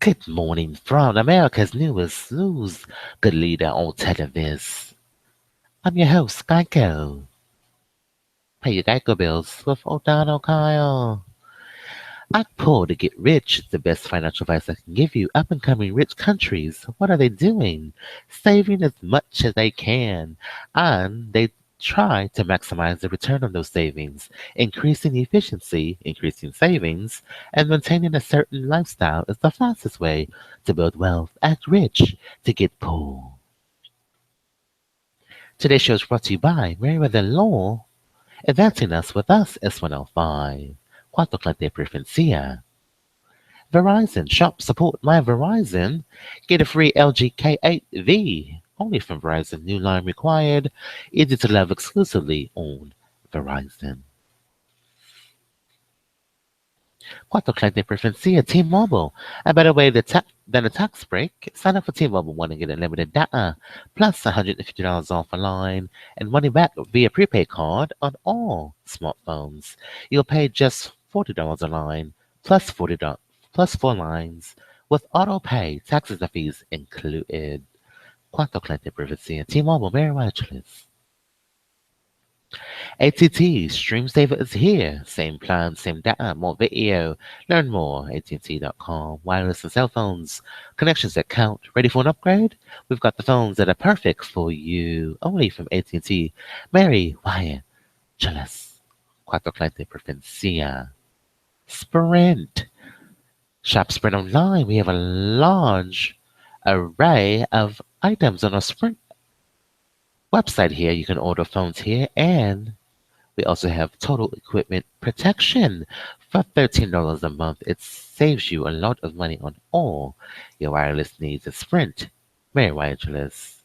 Good morning from America's newest news, good leader on television. I'm your host, Geico. Pay your Geico bills with O'Donnell Kyle. Act poor to get rich, the best financial advice I can give you. Up and coming rich countries, what are they doing? Saving as much as they can. And they try to maximize the return on those savings, increasing efficiency, increasing savings, and maintaining a certain lifestyle is the fastest way to build wealth. Act rich to get poor. Today's show is brought to you by MerriweatherA.Law, advancing us with us S105. Cuatro cliente preferencia. Verizon. Shop support my Verizon. Get a free LG K8V. Only from Verizon. New line required. Easy to love exclusively on Verizon. Cuatro cliente preferencia. T-Mobile. A better way than a tax break. Sign up for T-Mobile One and get unlimited data. Plus $150 off a line and money back via prepaid card on all smartphones. You'll pay just $40 a line plus $40 plus 4 lines with auto pay, taxes and fees included. Cuatro cliente preferencia. T-Mobile MerriweatherA.Law. AT&T Stream Saver is here. Same plan, same data, more video. Learn more. AT&T.com. Wireless and cell phones. Connections that count. Ready for an upgrade? We've got the phones that are perfect for you. Only from AT&T. MerriweatherA.Law. Cuatro cliente preferencia. Sprint. Shop Sprint online. We have a large array of items on our Sprint website here. You can order phones here, and we also have total equipment protection for $13 a month. It saves you a lot of money on all your wireless needs at Sprint. MerriweatherA.Law.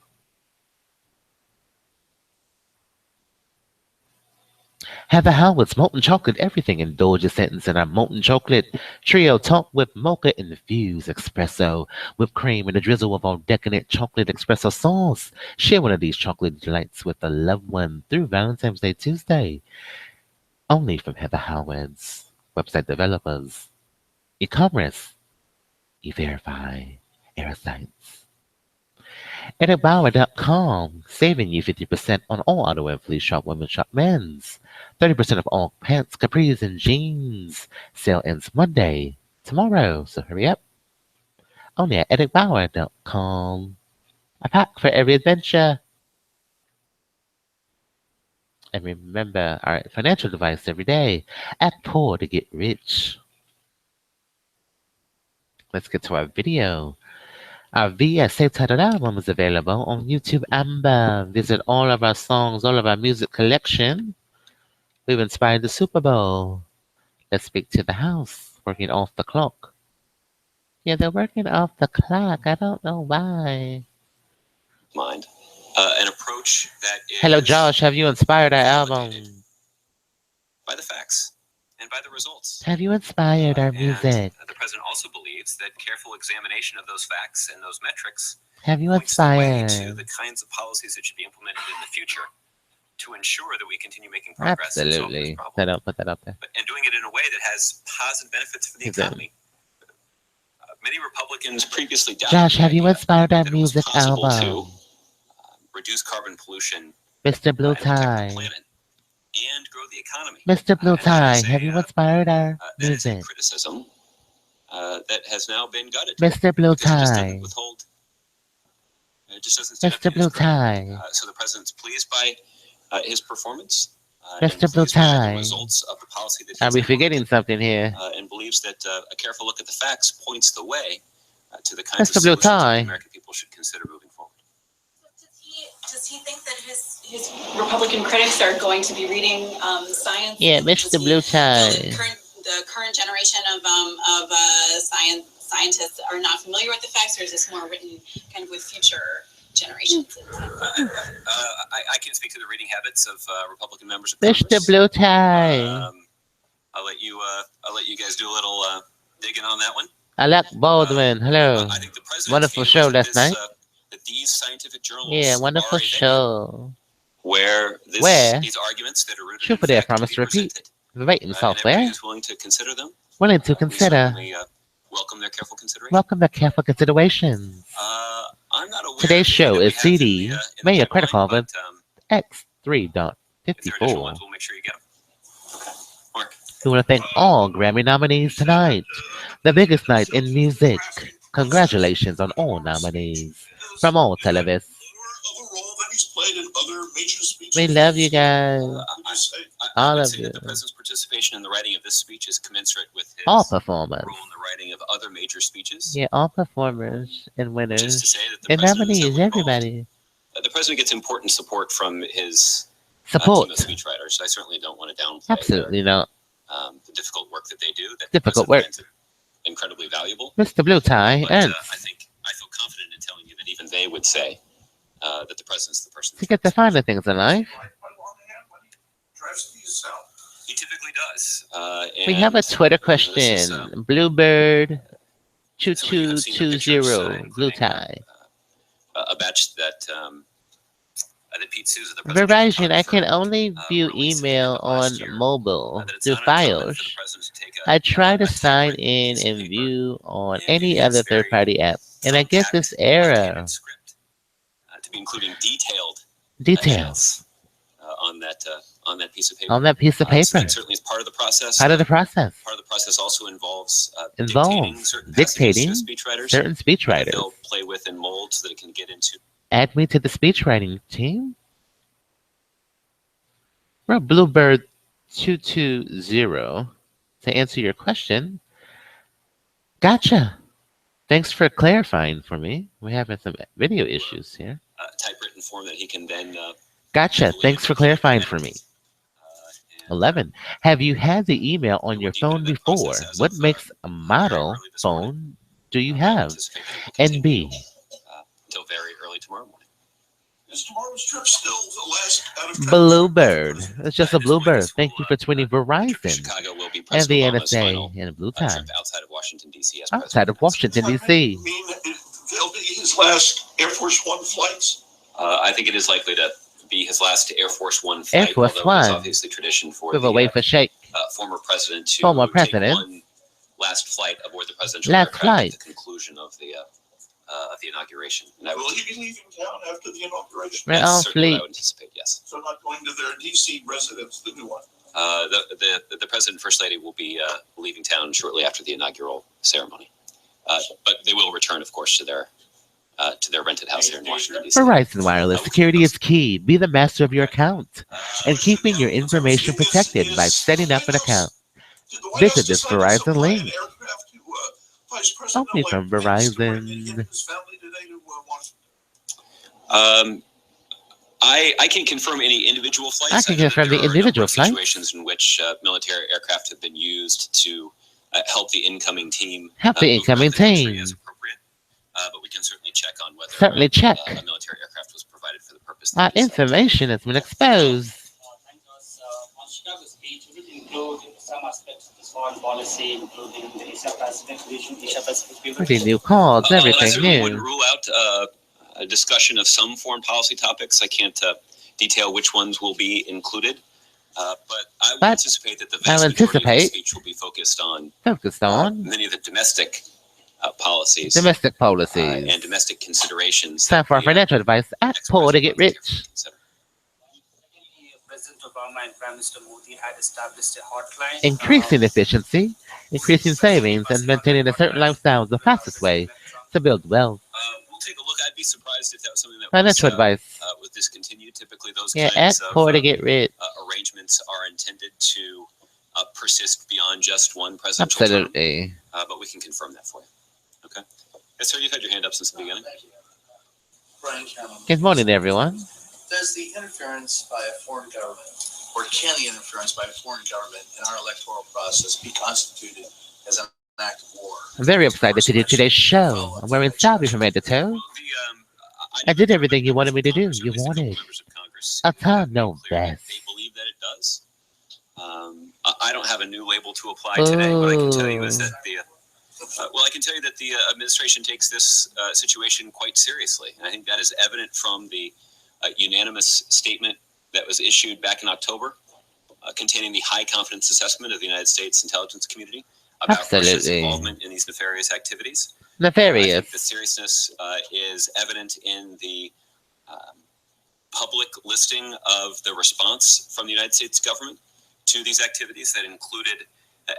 Heather Howard's Molten Chocolate Everything. Indulge your sentence in our Molten Chocolate Trio Talk with mocha infused espresso with cream and a drizzle of our decadent chocolate espresso sauce. Share one of these chocolate delights with a loved one through Valentine's Day Tuesday. Only from Heather Howard's website developers. E-commerce. E-Verify. Aerosites. AWillustrator.com, saving you 50% on all outerwear, fleece shop, women's shop, men's. 30% of all pants, capris, and jeans. Sale ends Monday, tomorrow, so hurry up. Only at AWillustrator.com. A pack for every adventure. And remember, our financial advice every day. Act poor to get rich. Let's get to our video. Our VS self-titled album is available on YouTube Amber. Visit all of our songs, all of our music collection. We've inspired the Super Bowl. Let's speak to the house, working off the clock. Yeah, they're working off the clock. I don't know why. Mind. An approach that is... Hello, Josh. Have you inspired our album? By the facts and by the results. Have you inspired our music? The president also believes that careful examination of those facts and those metrics have you points the way inspired to the kinds of policies that should be implemented in the future to ensure that we continue making progress. Absolutely. They don't put that up there. And doing it in a way that has positive benefits for the economy. Many Republicans previously doubted. Josh, have you inspired our music album? To reduce carbon pollution, Mr. Blue Tie. And grow the economy. Mr. Blue Tie, have you inspired our music? Criticism that has now been gutted. Mr. Blue Tie. Mr. Blue Tie. So the president's pleased by his performance. Mr. Blue Tie. The results of the policy that are we forgetting something here? And believes that a careful look at the facts points the way to the kinds Mr. of Blue solutions Tie. that American people should consider moving forward. Does he think that his Republican critics are going to be reading science? Yeah, Mr. Blue Tie. The current generation of scientists are not familiar with the facts, or is this more written kind of with future generations? I can speak to the reading habits of Republican members of Mr. Congress. Blue Tie. I'll let you guys do a little digging on that one. Alec Baldwin, hello. I think the president's wonderful view show is last night. That these scientific journals Yeah, wonderful are a venue show. where Where? these arguments that are rooted True in for their fact promise be to repeat. presented. Verbatim And software. everybody is willing to consider them. Willing to We consider. certainly welcome their careful consideration. Welcome to Careful Considerations. I'm not aware Today's of any show that we is have in the, CD in the Mayor pipeline, Credit Card but, if there are additional X3.54. ones, we'll make sure you get them. Okay. Mark. We want to thank all Grammy nominees tonight. The biggest night in music. Congratulations on all nominees from all televisions. We love you guys. I All would of say you. that the president's participation in the writing of this speech is commensurate with his All performers. role in the writing of other major speeches. Yeah, all performers and Which is to winners say that the and president is nominees, heavily involved. everybody. The president gets important support from his Support. team of speechwriters. I certainly don't want to downplay Absolutely not. the difficult work that they do. That Difficult the work. president finds incredibly valuable. Mr. Blue Tie, But Ernst. I feel confident in telling you that even they would say that the president's the person. To get to find the things in life, He typically does. we have a Twitter This is, question. Bluebird somebody I've seen the pictures, 2220 Blue including, Tie. a batch that Pete Souza, the president, Verizon, I can confirmed, only view released at the end email of on last year, mobile that it's through not uncommon Files. for the president to take I try to a sign typewritten in piece of and paper view on and any maybe other it's very third-party app, and I get this compact, error. left-handed script, to be including detailed Details edits, on that piece of paper. on that piece of So paper. that certainly is part of the process. Part of the process. Part of the process also involves dictating certain Dictating passages to speechwriters certain that speechwriters. they'll play with and mold so that it can get into. Add me to the speechwriting team. Well, Bluebird 220, to answer your question. Gotcha. Thanks for clarifying for me. We're having some video issues here. Typewritten form that he can then. Gotcha. Thanks for clarifying for me. 11. Have you had the email on your phone before? What makes a model phone do you have? And B. Until very early tomorrow morning. Is tomorrow's trip still the last out of Bluebird. It's just a Bluebird. Thank you for tweeting Verizon Chicago will be and President the Obama's NSA final and Blue trip Tie. outside of Washington D.C. as Outside of president. Washington, D.C. I mean, they'll be his last Air Force One flights. I think it is likely to be his last Air Force One flight. Air Force although it's One. obviously tradition for With the a wait for shake. former president to Former take president. one last flight aboard the presidential Last aircraft flight. at the conclusion of the inauguration. And Will he be leaving town after the inauguration? Right that's off certainly what fleet. I would anticipate. Yes. So not going to their D.C. residence, the new one. The president and first lady will be leaving town shortly after the inaugural ceremony, but they will return, of course, to their rented house here in Washington D.C. Verizon Wireless security is key. Be the master of your account and keeping your information protected by setting up an account. Did the White Visit House this decide to Verizon supply link. an aircraft to, Vice President Only from Pence to bring Verizon. him and his family today to Washington? I can't confirm any individual flights. I can know that confirm the there are a number individual of flights. situations in which military aircraft have been used to help the incoming team. Help the move around incoming country team. as appropriate. But we can certainly check on whether Certainly check. a military aircraft was provided for the purpose. Our that it is, information has been exposed. Thank us. On Chicago's speech, we did include some aspects of this foreign policy, including the Asia-Pacific region, Asia-Pacific pivot. Pretty new calls, I everything certainly wouldn't new. rule out a discussion of some foreign policy topics. I can't detail which ones will be included, but I would But anticipate that the I'll vast majority of the anticipate- speech will be focused on Focused on many of the domestic policies domestic policies. and domestic considerations. Time for that the, financial advice at Poor to Get Rich. Secondly, President Obama and Prime Minister Modi had established a hotline. Increasing efficiency, increasing savings, and maintaining a certain lifestyle is the fastest way to build wealth. We'll take a look. I'd be surprised if that was something that Financial was, advice. was discontinued. Typically, those Yeah, at kinds of Poor to Get Rich. arrangements are intended to persist beyond just one presidential term. Absolutely. But we can confirm that for you. Okay. Yes, sir. You've had your hand up since the beginning. Brian Cameron. Good morning, everyone. Does the interference by a foreign government, or can the interference by a foreign government in our electoral process be constituted as an act of war? I'm very excited to do today's show. I'm wearing Salvi from head to toe. I did everything you wanted me to do. You wanted a ton, no best. They believe that it does. I don't have a new label to apply today. What I can tell you is that I can tell you that the administration takes this situation quite seriously. And I think that is evident from the unanimous statement that was issued back in October, containing the high confidence assessment of the United States intelligence community, about Russia's Absolutely. involvement in these nefarious activities. I Nefarious. think the seriousness is evident in the public listing of the response from the United States government to these activities that included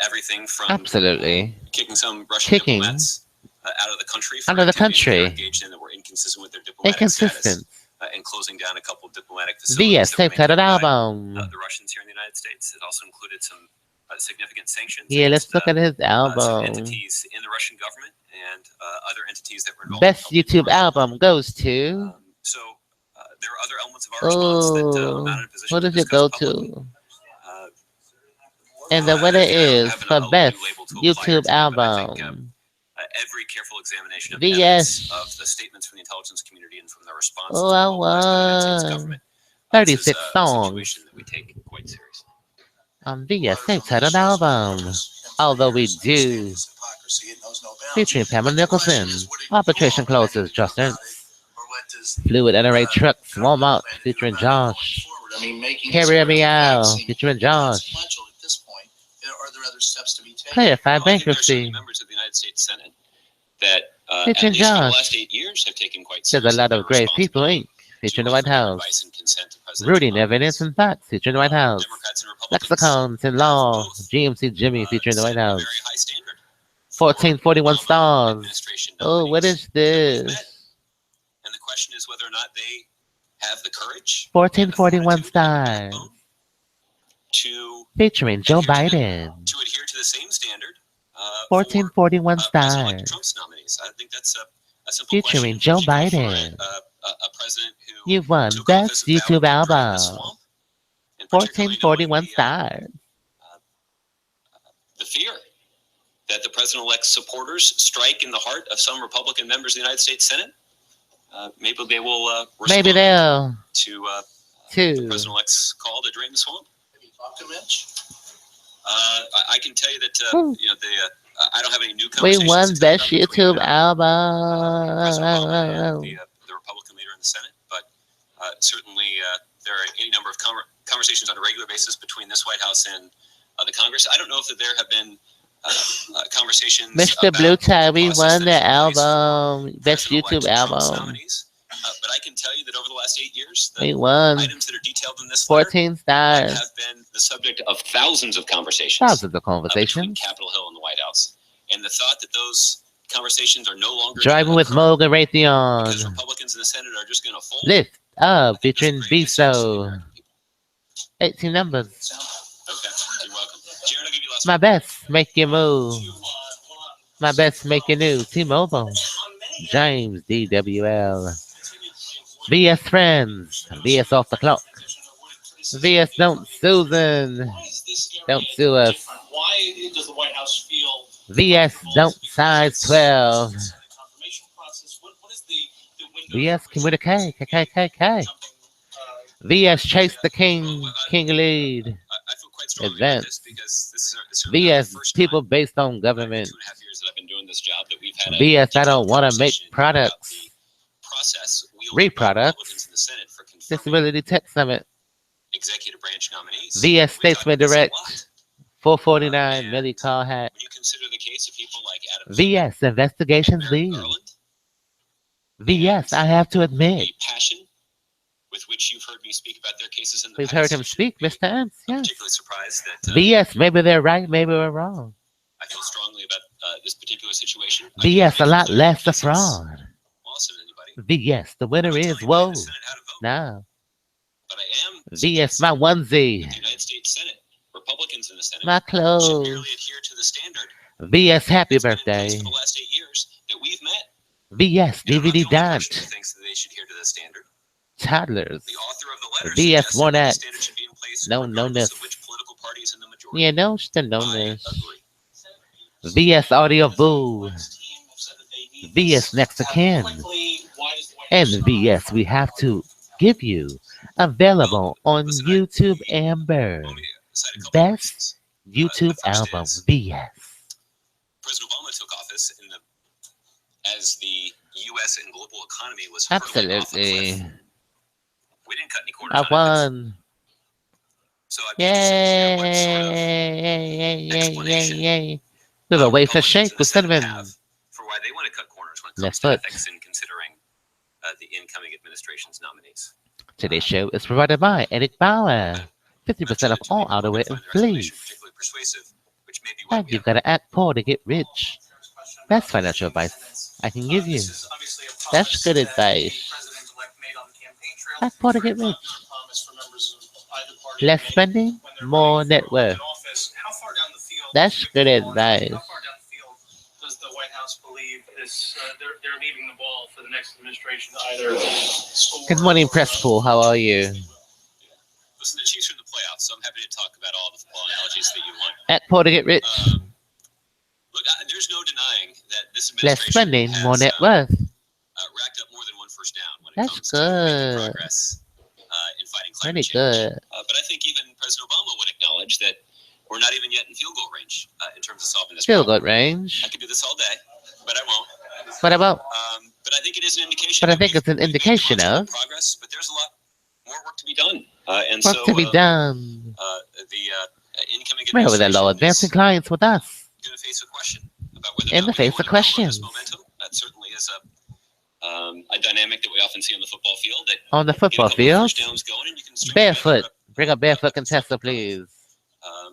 everything from Absolutely. kicking some Russian diplomats out of the country for Out of the activities they were country. engaged in that were inconsistent with their diplomatic status, Inconsistent. and closing down a couple of diplomatic facilities VS that were taped out an maintained by album. the Russians here in the United States. It also included some significant sanctions Yeah, let's against look at his some album. entities in the Russian government and other entities that were involved. Best in YouTube album goes to. So there are other elements of our response that I'm not in a position What to does it discuss go publicly. to? And the winner is for best YouTube album. Every careful examination of evidence of the statements from the intelligence community and from the response Oh, I won. 36 songs. situation that we take quite seriously. VS taped out an album. Although we do. Featuring Pamela Nicholson. Arbitration clauses, just Ernst. Fluid NRA Trucks, Walmart, featuring Josh. Carrier Meow, featuring Josh. Player 5 bankruptcy. Members of the United States Senate that at Featuring least for the Josh. last 8 years have taken quite There's a seriously lot their of great people, responsibility Inc. Featuring the to White offer their House. advice and consent to presidential Rooting nominees. Evidence and Facts, featuring the White House. Democrats and Republicans Lexicons and Law, both, GMC Jimmy, featuring the set White a House. very high standard for 1441 Obama stars. administration Oh, what nominees is that we've met. this? And the question is whether or not they have the courage 1441 and the fortitude and the stars. backbone to Featuring Joe adhere to Biden. to adhere to the same standard 1441 for President-elect stars. Trump's nominees. I think that's a simple Featuring question, Joe particularly Biden. for a president who You won took Best office without YouTube entering the album. swamp, and particularly knowing 1441 stars. the fear that the president-elect's supporters strike in the heart of some Republican members of the United States Senate. Maybe they will respond Maybe they'll. to the Two. president-elect's call to drain the swamp. Have you talked to Mitch? I can tell you that Whew. I don't have any new We conversations. won to tell Best you about between, YouTube President Obama and album. the Republican leader in the Senate, but certainly there are any number of conversations on a regular basis between this White House and the Congress. I don't know if there have been conversations. Mr. about Blue Tie, the we process won the that took place for album. Best President-elect YouTube Trump's album. nominees. But I can tell you that over the last 8 years, We the won items that are detailed in this letter 14 stars. have been the subject of thousands of conversations. Thousands of Between conversations. Capitol Hill and the White House. And the thought that those conversations are no longer Driving with Morgan Raytheon. because Republicans in the Senate are just going to fold. Lift up, I think featuring that's great news to the Biso. American people. 18 numbers. Okay, you're welcome. Jared, I'll give you last My one. best, make you move. My best, make you new. T-Mobile. James, DWL. VS Friends. VS Off the Clock. VS Don't Susan. Don't sue us. Why does the White House feel VS Don't Size 12. confirmation process? What is the window? VS Communicate. KKKK. VS Chase the King. King Lead. I feel quite strongly about Events. this because this is certainly not the VS first People time based on in government. 2.5 years that I've been doing this job that we've had a VS I don't detailed want to make conversation about products. the process wielded by Reproducts. Republicans in the Senate for confirming Disability Tech Summit. executive branch nominees. VS We've talked Statesman about this a Direct. lot. 449 Millie Call Hat. When you consider the case of people like Adam VS Investigations Merrick Lead. Garland, VS I have to admit. the passion with which you've heard me speak about their cases in the We've past, heard him you should speak, be Mr. Ernst. I'm Yes. particularly surprised that VS, maybe they're right, maybe we're wrong. I feel strongly about this particular situation. I VS a can't lot declare less a innocence fraud. lawsuit to anybody. VS, the I'm winner not is telling anybody in whoa. the Senate how to vote, Now, but I am VS my suggesting onesie, that the United States Senate, Republicans in the Senate, my should clothes. merely adhere to the standard VS happy that's been in place birthday. for the last 8 years that we've met. VS And I'm not the DVD only person Dant. who thinks that they should adhere to the standard. Toddlers. The author of the letter VS suggested that the Warnett. standard should be in place No, regardless no, of which political party is in the majority. Yeah, no, still I known agree. VS Audio Boo. VS Next of Kin. And VS we have to give you available on YouTube Amber. Let me cite a couple of Best reasons. YouTube The first album is VS. President Obama took office as the U.S. and global economy was hurtling off a Absolutely. cliff. We didn't cut any corners I on it. won. So I mean, just to hear what sort of Yay, yay, yay, yay, explanation yay. We have a wafer Republicans shake in the with Senate cinnamon. have for why they want to cut corners when it Left comes to foot. ethics in considering the incoming administration's nominees. Today's show is provided by Eric Bauer. 50% off all outerwear and fleece. Particularly persuasive, which may be why And you've got to act poor to get rich. Best financial advice I can give you. That's good advice. Act poor to get rich. Less spending, more net worth. That's good advice. Does the White House believe they're leaving the ball for the next administration to either score? Good morning, Press Pool. How are you? Listen, the Chiefs are in the playoffs, so I'm happy to talk about all the football analogies that you want. Act poor to get rich. Look, there's no denying that this Less administration spending, has more net worth. racked up more than one first down when it That's comes to making good. progress in fighting climate Pretty change. good. But I think even President Obama would acknowledge that we're not even yet in field goal range in terms of solving this Field problem. goal range. I could do this all day, but I won't. What about? But I think it is an indication. But I that think it's an we've made indication demonstrable of progress, but there's a lot more work to be done. And work so, to be done. The incoming MerriweatherA.Law, advancing clients with us. going to face a question about whether In the face of questions. momentum. That certainly is a dynamic that we often see on the football field. That On the get a football couple of field, first downs going and you can string barefoot. together Bring a barefoot contestant, please.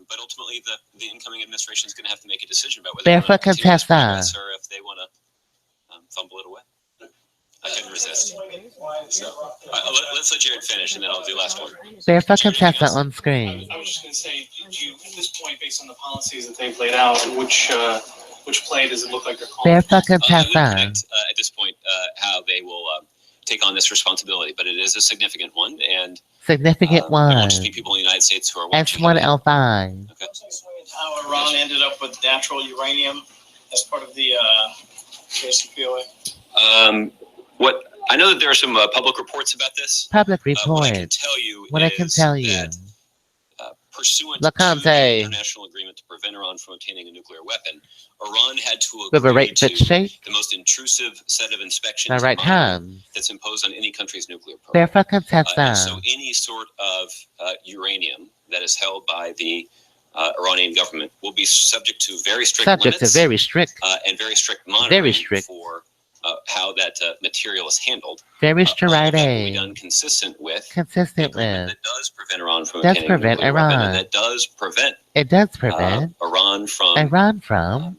but ultimately, the incoming administration is going to have to make a decision about whether Barefoot they want to continue this contestant. progress or if they want to fumble it away. I couldn't resist. So, let's let Jared finish, and then I'll do last one. Barefoot contestant on screen. I was just going to say, at this point, based on the policies that they've laid out, which play does it look like they're calling? Barefoot I would contestant. predict, at this point how they will take on this responsibility, but it is a significant one, and Significant there one. won't just be people in the United States who are watching. S1L5. Okay. How Iran ended up with natural uranium as part of the JCPOA? What I know that there are some public reports about this. Public What I can report. tell you What I can is tell you. that, pursuant LeConte. to the international agreement to prevent Iran from obtaining a nuclear weapon, Iran had to With a agree right foot to shake. the most intrusive set of inspections My right and monitoring hand. that's imposed on any country's nuclear program. Barefoot And so contestant. any sort of uranium that is held by the Iranian government will be subject to very strict Subject to limits very strict. and very strict monitoring Very strict. for how that material is handled. Very All of that will be strict. done consistent with the Consistent agreement with. that does prevent Iran from Does obtaining a prevent nuclear weapon, Iran. and that does prevent It does prevent Iran from Iran from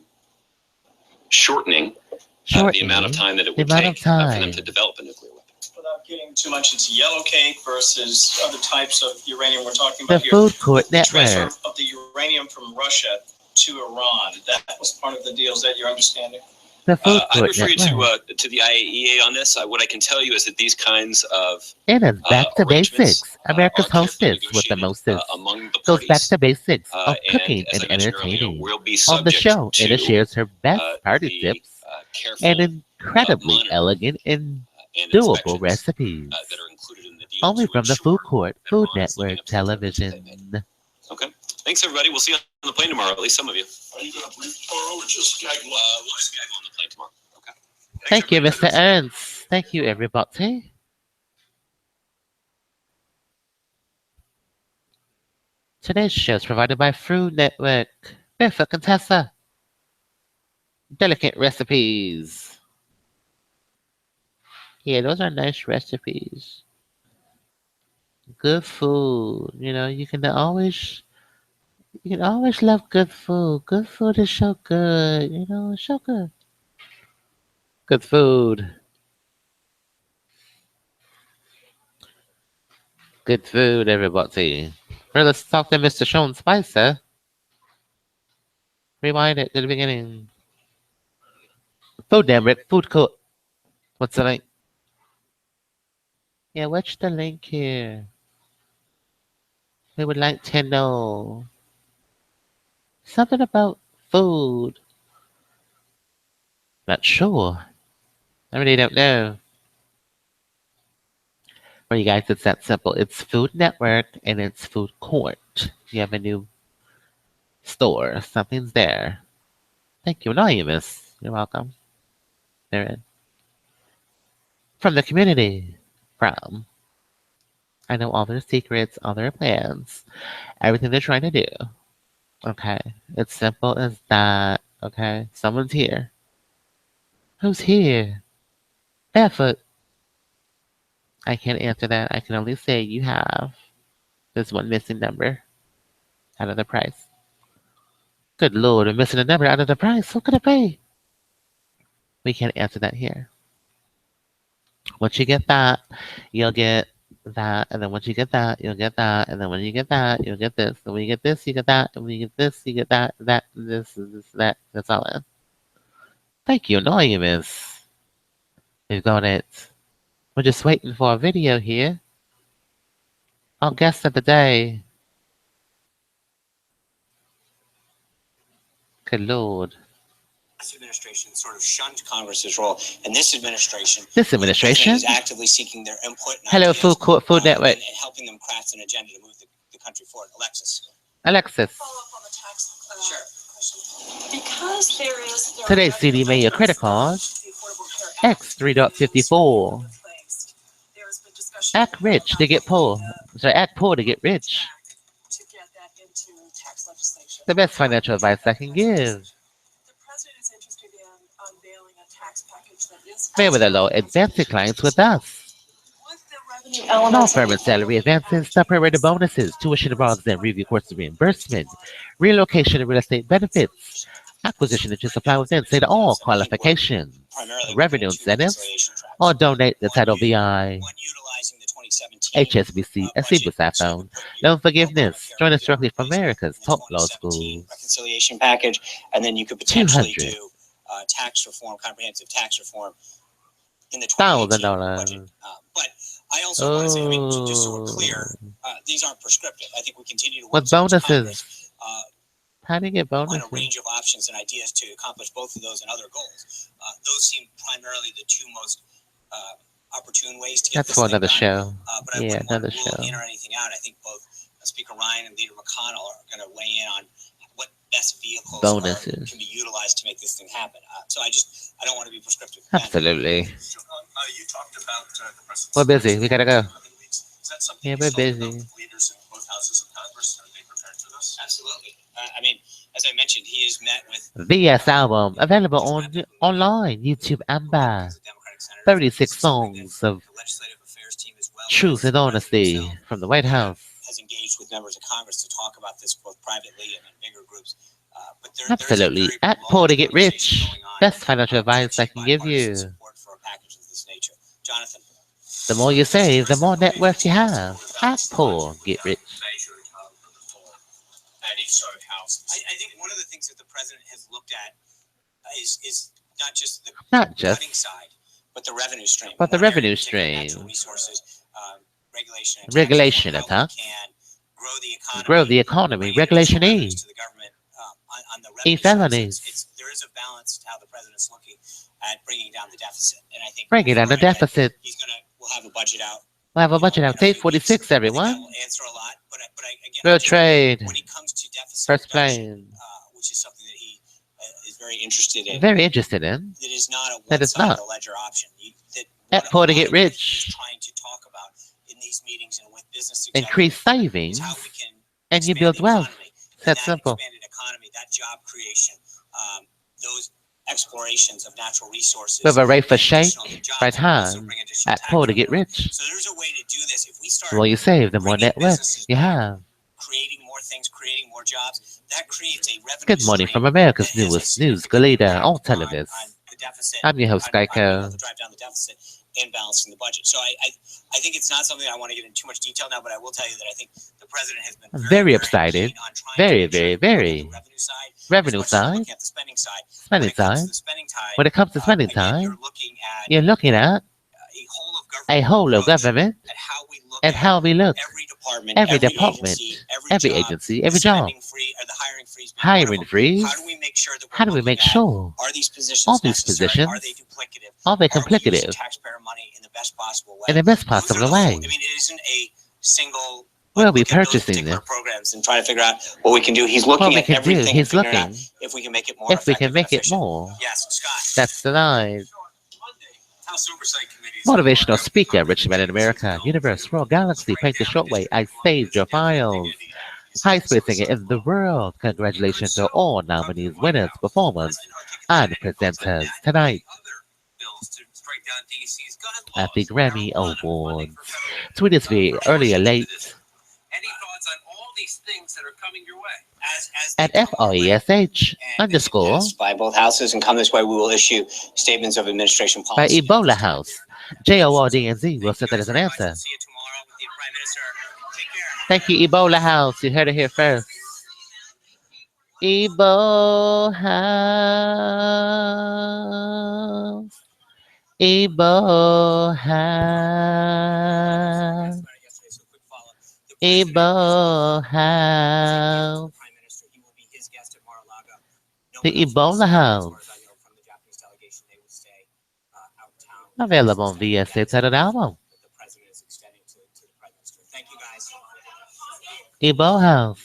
shortening the shortening amount of time that it the would amount of take for them time. to develop a nuclear weapon. Without getting too much into yellow cake versus other types of uranium we're talking The about here. Food Court The transfer Network. of the uranium from Russia to Iran, that was part of the deal. Is that your understanding? The Food I Court refer you Network. to the IAEA on this. What I can tell you is that these kinds of It is back to arrangements, basics. America's are carefully hostess with the negotiated, mostest. among the Goes back parties. to basics of And cooking as and I mentioned earlier, entertaining. will be On the subject show, to Anna shares her best party the tips careful and incredibly monitoring elegant and and doable inspections recipes. that are included in the deal Only to from the ensure Food Court that Food Iran is living Network up to the commitments that they television. made. Okay. Thanks, everybody. We'll see you on the plane tomorrow, at least some of you. Are you going to brief tomorrow or just Skype? We'll just Skype on the plane tomorrow. Okay. Thanks, Thank you, everybody. Mr. Ernst. Thank you, everybody. Today's show is provided by Food Network. Barefoot Contessa. Delicate recipes. Yeah, those are nice recipes. Good food. You can always love good food. Good food is so good. It's so good. Good food. Good food, everybody. Well, let's talk to Mr. Sean Spicer. Rewind it to the beginning. Food Network, Food Court. What's the link? Yeah, what's the link here? We would like to know something about food. Not sure. I really don't know. For you guys, it's that simple. It's Food Network and it's Food Court. You have a new store. Something's there. Thank you, Anonymous. You're welcome. There. From the community. From. I know all their secrets, all their plans, everything they're trying to do. Okay. It's simple as that. Okay? Someone's here. Who's here? Barefoot. I can't answer that. I can only say you have. There's one missing number out of the price. Good Lord, we're missing a number out of the price. What could it be? We can't answer that here. Once you get that, you'll get that, and then once you get that, you'll get that, and then when you get that, you'll get this. And when you get this, you get that, and when you get this, you get that, this, that. That's all it. Thank you, Anonymous. We've got it. We're just waiting for a video here. Our guest of the day. Good Lord. This administration sort of shunned Congress's role, and this administration is actively seeking their input. And Hello, ideas, Food Network. and helping them craft an agenda to move the country forward. Alexis. Follow up on the tax question. Because there Today's CDMAYOR credit card, X3.54. Act rich to get poor. Sorry, act poor to get rich. to get that into tax legislation. The best financial advice I can give. The president is interested in unveiling a tax package that is MerriweatherA.Law advancing clients with us. with the revenue Law elements firm and salary advances, separated bonuses, tuition abroad and review course reimbursement, relocation and real estate benefits, acquisition and just apply within state all qualifications, revenue incentives, or donate the title VI, HSBC, and CBUS iPhone, loan forgiveness. Join us directly from America's top law schools. Reconciliation package, and then you could potentially do tax reform, comprehensive tax reform in the $1,000 budget. But I also want to say, I mean, just so we're clear, these aren't prescriptive. I think we continue to work with bonuses. Congress, How do you get on bonuses? a range of options and ideas to accomplish both of those and other goals. Those seem primarily the two most opportune ways to get That's this for thing another done. show. But I Yeah, wouldn't want another to rule show. in or anything out. I think both Speaker Ryan and Leader McConnell are going to weigh in on what best vehicles Bonuses. can be utilized to make this thing happen. So I don't want to be prescriptive. Absolutely. You talked about the president's. We're busy. We gotta go. Is that something Yeah, you we're spoke about busy. with leaders in both houses of Congress? Are they prepared for this? Absolutely. I mean, as I mentioned, he has met with VS album available on online, YouTube and Bar. 36 songs of the legislative affairs team as well. truth and honesty from the White House. Has engaged with members of Congress to talk about this both privately and in bigger groups. But there Absolutely. is a very Act large poor to get conversation rich. going on, Best financial advice I achieve can give bipartisan you. support for a package of this nature. Jonathan. The more you save, the more net worth you have. Act poor, get rich. I think one of the things that the president has looked at is not just the Not just, cutting side, but the revenue stream. but the One area revenue in particular, stream. natural resources, regulation, and Regulation taxes, how we attacks. can Grow the economy. bring Regulation additional E. revenues to the government, on the revenue E-felonies. side. There is a balance to how the president's looking at bringing down the deficit, and I think Bring it down the deficit. we'll have a budget out. We'll have a budget out. Tape 46, That everyone. will answer a lot, but again, World trade. when it comes to deficit First reduction, plane. which is something that he is very interested in. Very interested in. That is not a That is one-side not. of the ledger option. Act poor to get rich. Trying to talk about in these meetings and with business Increase savings. is how we can And you expand build the wealth. economy. And That's that simple. expanded economy, that job creation, those explorations of natural resources. With a rate for shake, additional new jobs, right and also hand. bring additional Act tax poor to get revenue. rich. So there's a way to do this. If we start The more you save, the more bringing net worth businesses you back, have. creating more things, creating more jobs, that creates a revenue Good morning stream from America's that has a newest news significant leader impact on on television. the deficit, I'm your host, on being Geico. able to drive down the deficit and balancing the budget. So I think it's not something I want to get into too much detail now, but I will tell you that I think the president has been Very excited. keen on trying Very, to very, ensure that very. the revenue side, Revenue as much as we're side. looking at the spending side. Spending side. When it comes to spending again, time, you're looking at a whole of government at how we look and at how we look. every department, Every department, every agency, every job. the hiring freeze. being one of Hiring them. freeze. How do we make sure that we're How do we looking make at, sure? are these positions All these necessary? positions, Are they duplicative? Are they Are we using complicative? taxpayer money in the best possible way? In the best Those are possible the way. full- I mean, it isn't a single. We'll be look at those purchasing particular this. programs and try to figure out what we can do. He's looking What we at can do, everything. he's and figuring out looking. if we can make it more. If we can effective make and it efficient. more. Yes, Scott. That's the line. House Oversight Committee. Motivational speaker, Rich Man in America, Universe, World, Galaxy, Paint the Short Way, I saved your files. highest-paid singer in the world. Congratulations to all nominees, winners, performers, and presenters tonight at the Grammy Awards. Tweet us via earlier late Any thoughts on all these things that are coming your way? As at FRESH underscore by both houses and come this way, we will issue statements of administration by policy. Ebola House. JORDNZ will set that as an answer. See you tomorrow with the Prime Minister. Take care. Thank you, Ebola House. You heard it here first. Ebola House. Ebola House. Ebola House. The Ebola House. Available on VSA Titled Album. Ebola House.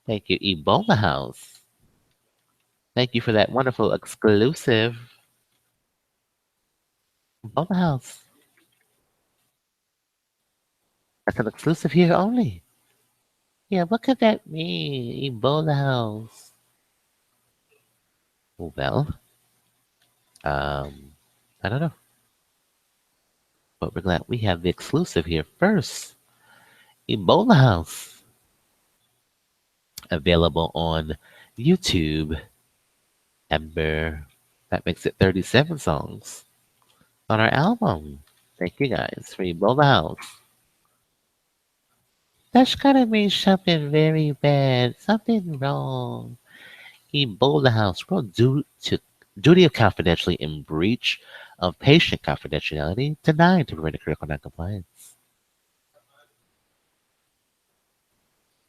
Thank you, Ebola House. Thank you for that wonderful exclusive. Ebola House. That's an exclusive here only. Yeah, what could that mean? Ebola House. Well, I don't know. But we're glad we have the exclusive here first. Ebola House. Available on YouTube. Amber. That makes it 37 songs on our album. Thank you guys for Ebola House. That's gotta mean something very bad. Something wrong. Ebola House. Well, due to duty of confidentiality in breach of patient confidentiality denied to prevent a critical noncompliance.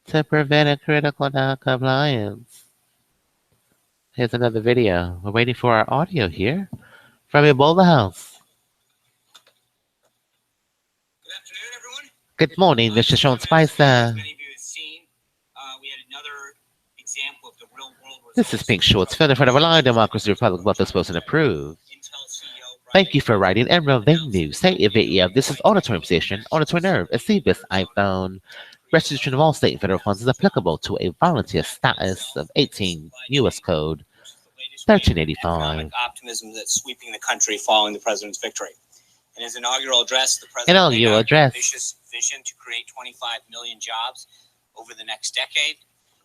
To prevent a critical noncompliance. Here's another video. We're waiting for our audio here from Ebola House. Good afternoon, everyone. Good morning, Mr. Sean Spicer. As many of you have seen, we had another example of the real world. This is Pink Shorts, filling for the Reliant Democracy Republic, both supposed and approved. Thank you for writing and revealing news. Say if this is auditorium station, auditory nerve, a CBIS iPhone. Restitution of all state and federal funds is applicable to a volunteer status of 18 U.S. Code 1385. Optimism that's sweeping the country following the president's victory. In his inaugural address, the president laid out an ambitious vision to create 25 million jobs over the next decade.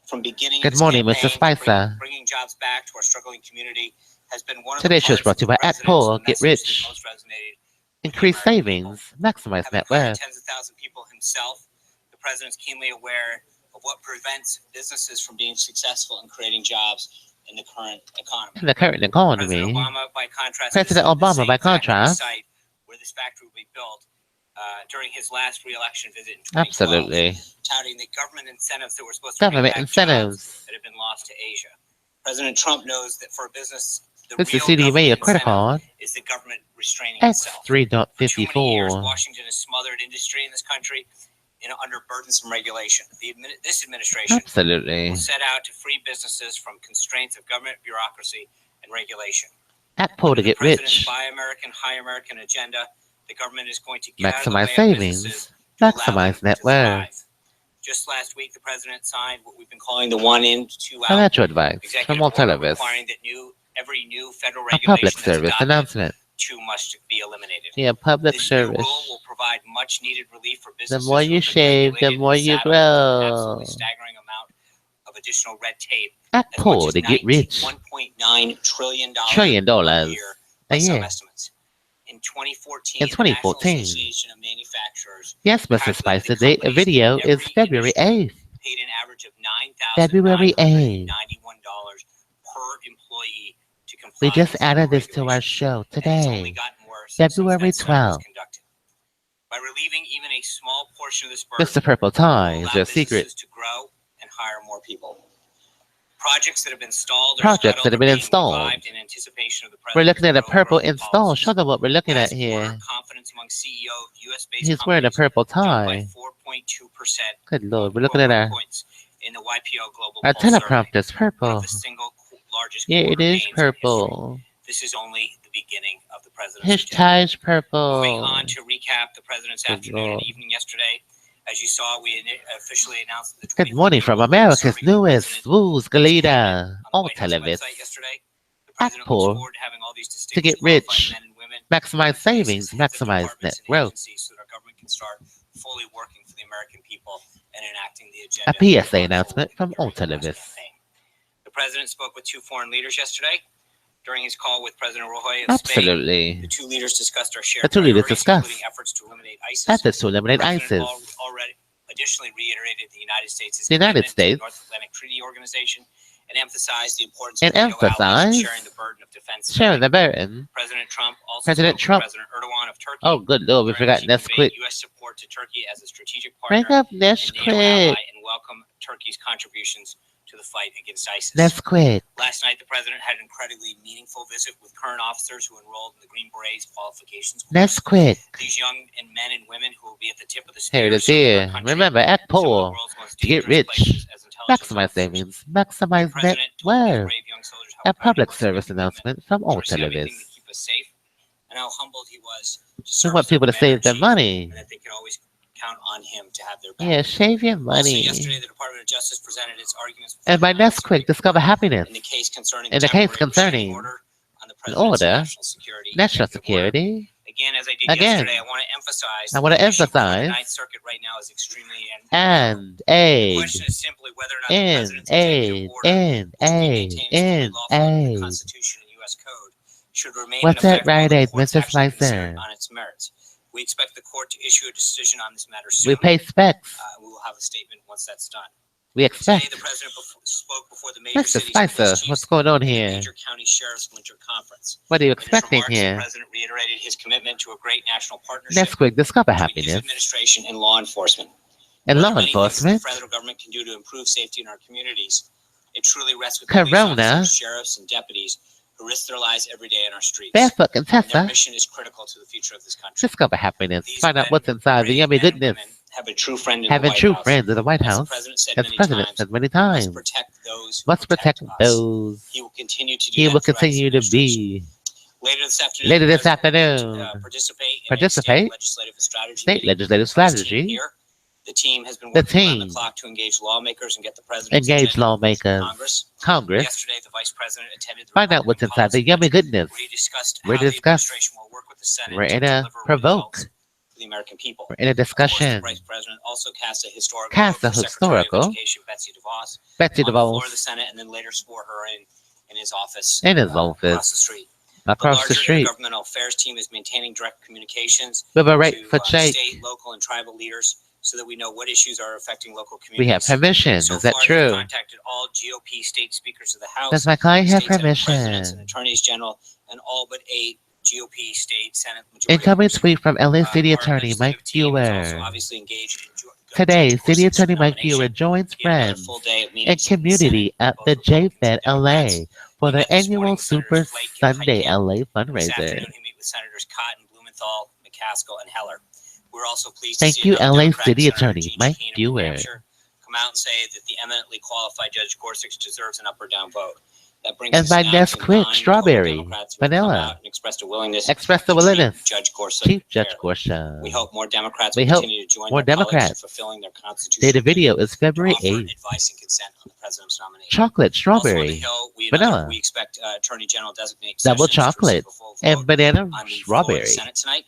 From beginning, good morning, Mr. Spicer. Bringing jobs back to our struggling community has been one of today's show is brought to you by @Paul Get Rich. Increase American savings, maximize net worth. Tens of thousands of people himself, the president's keenly aware of what prevents businesses from being successful in creating jobs in the current economy. In the current economy, President Obama, by contrast, site where this factory will be built during his last re-election visit in 2012, absolutely, touting the government incentives that were supposed to government incentives that have been lost to Asia. President Trump knows that for a business, this is CDMA credit card is the government restraining itself. X3.54. Washington has smothered industry in this country under burdensome regulation. This administration absolutely will set out to free businesses from constraints of government bureaucracy and regulation. @Paul to Get Rich. Buy American, High American agenda. The government is going to maximize savings, maximize net worth. Just last week, the president signed what we've been calling the 1 in, 2 out financial advice from all television. Requiring that every new federal a regulation public service announcement. Too much to be eliminated. Yeah, public this service. New rule will provide much needed relief for businesses. The more you shave, the more you grow. Absolutely staggering amount of additional red tape. @Paul to Get Rich. $1.9 trillion a year. Some estimates. In 2014, the Association of Manufacturers. Yes, Mr. Spicer, the video is February 8th. Paid an average of February 8th. $9,991 per employee to comply. We just added this to our show today, February 12th. By relieving even a small portion of this burden, Mr. Purple Tie is your secret. To grow and hire more people. Projects that have been installed. In anticipation of the we're looking at a purple install. Show them what we're looking at here. Confidence among CEO of US-based He's wearing a purple tie. 4.2%. Good Lord, we're looking at our in the YPO Global our teleprompter is purple. The single largest yeah, it is purple. This is only the beginning of the president's his tie is purple. Moving on to recap the president's afternoon and evening yesterday. As you saw, we officially announced the Good morning from America's newest Woo's Galita on the on White House television. website yesterday. The Act president looks poor forward to having all these to get distinguished qualified rich, men and women maximize savings, heads of maximize departments net and growth. agencies so that our government can start fully working for the American people and enacting the A agenda. PSA announcement from on television. The president spoke with two foreign leaders yesterday. During his call with President Roy of Spain, Absolutely. the two leaders discussed our The shared two leaders priorities, discussed including efforts to eliminate ISIS. efforts to eliminate The president ISIS. already additionally reiterated the United States' The United commitment to States the North Atlantic Treaty Organization and emphasized the importance and of NATO allies emphasized sharing the burden of defense. sharing the burden. President Trump also President spoke Trump. with President Erdogan of Turkey. Oh, good Lord, we during forgot which he conveyed Nesquik. U.S. support to Turkey as a strategic Bring partner up and NATO ally, Nesquik. and welcome Turkey's contributions to the fight against ISIS. Nesquik. Last night, the president had an incredibly meaningful visit with current officers who enrolled in the Green Berets qualifications course. Nesquik. These young men and women who will be at the tip of the Here spear it is serving our here. country Remember, act in some of the poor world's most to get dangerous rich, places as intelligence maximize officers. savings, maximize The net president told these worth. brave young soldiers A how proud he public was of their service commitment announcement from to on risk everything television. to keep us safe, and how humbled he was to We serve want as their people to save their commander-in-chief, money. and that they can always count on him to have their back. Yeah, shave your Also, money. yesterday, the Department of Justice presented its arguments And by before the Nesquik, discover happiness. in the case concerning In the temporary case concerning restraining order on the an president's order, national security. national executive order. security. Again, as I did Again, yesterday, I want to emphasize I want to the issue before the emphasize Ninth Circuit right now is extremely and The aid, question is simply whether or not the and president's executive aid, order, and which he aid, maintains fully and lawful under the aid. Constitution and U.S. Code, should remain What's in that effect while right the aid, courts Mr. actually consider it Spicer? on its merits. We expect the court to issue a decision on this matter We soon. pay specs. We will have a statement once that's done. We Today, expect. the president spoke before the major Mr. cities and Spicer, police what's chiefs going on and the here? major county sheriffs' winter conference. What are you In his expecting remarks, the here? president reiterated his commitment to a great national partnership Nesquik, discover between his happiness. administration and law enforcement. And There are law many things that enforcement. the federal government can do to improve safety in our communities. It truly rests with the police Corona. officers, sheriffs, and deputies who risk their lives every day in our streets. Barefoot And their Contessa. mission is critical to the future of this country. Discover happiness. These Find out men, what's inside the brave yummy men and goodness. women, have a true friend in the Having White true House. friends in the White As the House. president said As many President times, said many we must times. protect those who Must protect us. those. He will continue to do He that will throughout his continue to administration. be. Later this afternoon, Later the this president will afternoon, participate in a participate. state legislative strategy State meeting legislative with his team strategy. here. The team has been The working around the team. clock to engage lawmakers and get the president's Engage agenda lawmakers. Congress. Congress. Yesterday, the vice president attended the Find out what's Republican inside the Policy yummy Council, goodness. where he discussed We're how the discuss. administration will work with the Senate We're to in a deliver provoke. results for the American people. We're in a Of course, the discussion. vice president also cast a historical Cast vote a for Secretary of historical. Education Betsy DeVos Betsy on the floor of the DeVos Senate, and then later swore her in his office in his across office the street. across the larger street. intergovernmental affairs team is maintaining direct communications We have a right to for shake. state, local, and tribal leaders so that we know what issues are affecting local We communities. have permission. So Is that far, they've true? contacted all GOP state speakers of the House, Does my client have state Senate presidents, and permission? attorneys general, and all but 8 GOP state Senate majority Incoming leaders. tweet from LA City Our Attorney legislative Mike team is also Fewer. obviously engaged in Today, Judge City Gorsuch's Attorney Mike nomination. Fewer joins He had another friends full day of and meetings in the community Senate, at both the Republicans JFED and Democrats. LA for He their met this annual morning with Super Senators Flake and Sunday Heitkamp. LA This fundraiser. afternoon, he met with Senators Cotton, Blumenthal, McCaskill, and Heller. We're also pleased Thank to see you, another LA Democrat, City Senator Attorney Gene Mike Shaheen of New Fewer. Hampshire, come out and say that the eminently qualified Judge Gorsuch deserves an up or down vote. That brings And us by now to Nesquik, 9 strawberry, total Democrats who have come vanilla. out and expressed a willingness Express the to treat willingness. Judge Gorsuch Chief Judge fairly. Gorsuch. We hope more Democrats We will hope continue to join more their colleagues in Democrats. fulfilling their constitutional Data duty video is to February offer 8th. advice and consent on the president's nomination. Chocolate, Also on the strawberry, Hill, vanilla, we expect Attorney General designate double Sessions to receive chocolate, a full and vote banana on the floor of the strawberry. Senate tonight,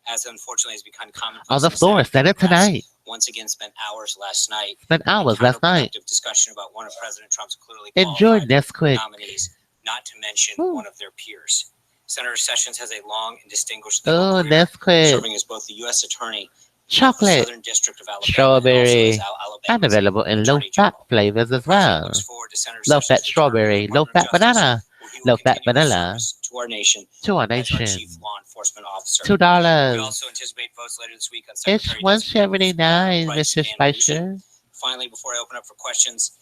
as unfortunately has become commonplace On the in the floor, Senate. Senate Democrats tonight. once again spent hours last night Spent in hours last night. counterproductive discussion about one of President Trump's clearly Enjoy qualified Nesquik. nominees, not to mention Ooh. one of their peers. Senator Sessions has a long and distinguished legal Oh, career, Nesquik. serving as both the U.S. Attorney of the Chocolate, Southern District of Alabama strawberry, and also as and Alabama's available in Attorney low-fat General. flavors The as president well. looks forward to Senator Low-fat Sessions' return to the strawberry, Department of low-fat Justice, banana, where he will low-fat continue his vanilla. service to our nation To our as our nation. chief law enforcement officer. $2. We also anticipate votes later this week on It's Secretary $1.79, Bryce Mr. Van Dusen. Spicer. Finally, before I open up for questions,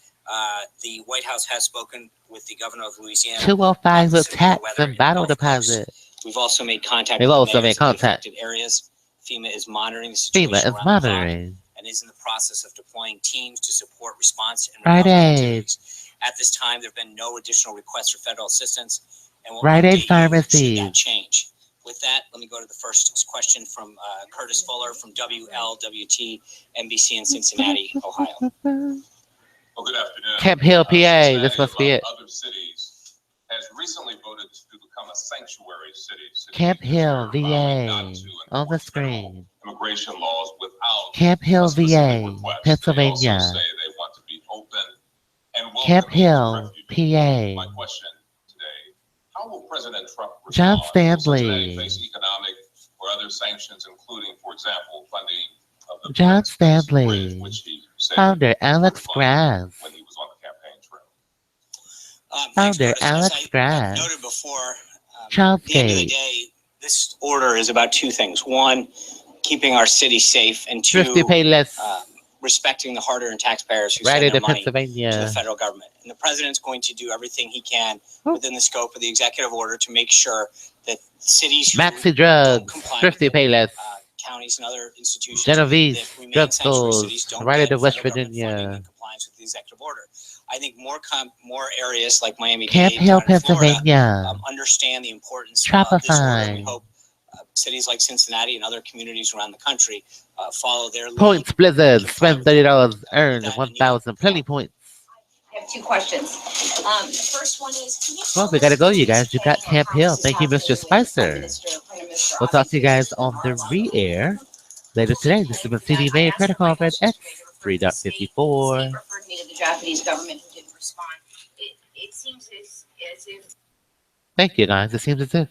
the White House has spoken with the governor of Louisiana. 205 with severe tax weather and in bottle the Gulf Coast. deposit. We've also made contact We've with the also mayors made of the contact. affected areas. FEMA is monitoring the situation FEMA is around the clock monitoring. and is in the process of deploying teams to support response and Rite recovery Aid. activities. At this time, there have been no additional requests for federal assistance, and we'll Rite Aid update you should pharmacies. that change. With that, let me go to the first question from Curtis Fuller from WLWT NBC in Cincinnati, Ohio. Well, good afternoon. Camp Hill, PA. This must be it. Other cities has recently voted to become a sanctuary city. Camp Hill, VA. On the screen. Immigration laws without Camp Hill, a specific VA. request. Pennsylvania. They also say they want to be open and Camp welcoming to Hill, refugees. My PA. question today: how will President Trump John respond? Will Cincinnati Stanley. face economic or other sanctions, including, for example, funding of the John Bridge, Stanley. which he said Founder he Alex would fund Grass. when he was on the campaign trail? Founder As Alex I Grass. noted before, at the end of the Childscape. day, this order is about two things. One, keeping our city safe, and Thrifty two, Payless. respecting the hard-earned taxpayers who Right send into their money to the Pennsylvania. federal government. And the president's going to do everything he can within the scope of the executive order to make sure that cities who Maxi don't Drugs. comply Thrifty with it, Payless. counties and other institutions Genovese. that remain sanctuary cities Drugstores. don't Right get into West federal government funding Virginia. in compliance with the executive order. I think more areas like Miami-Dade, Camp Hill, down in Florida, Pennsylvania. understand the importance of this order. We Shopify. hope cities like Cincinnati and other communities around the country follow their lead. Points Blizzard. Spend $30. Earn that 1,000. Plenty points. I have two questions. The first one is, can you Well, tell we us gotta go, who you is guys. You got paying or Camp how Hill. this is Thank you, Mr. happening with Spicer. Prime Minister We'll talk to you Abiy guys on the re-air later today. This has been CDMAYORKREDITCardvardX3.54. He referred me to the Japanese government who didn't respond. It seems as if Thank you, guys. It seems as if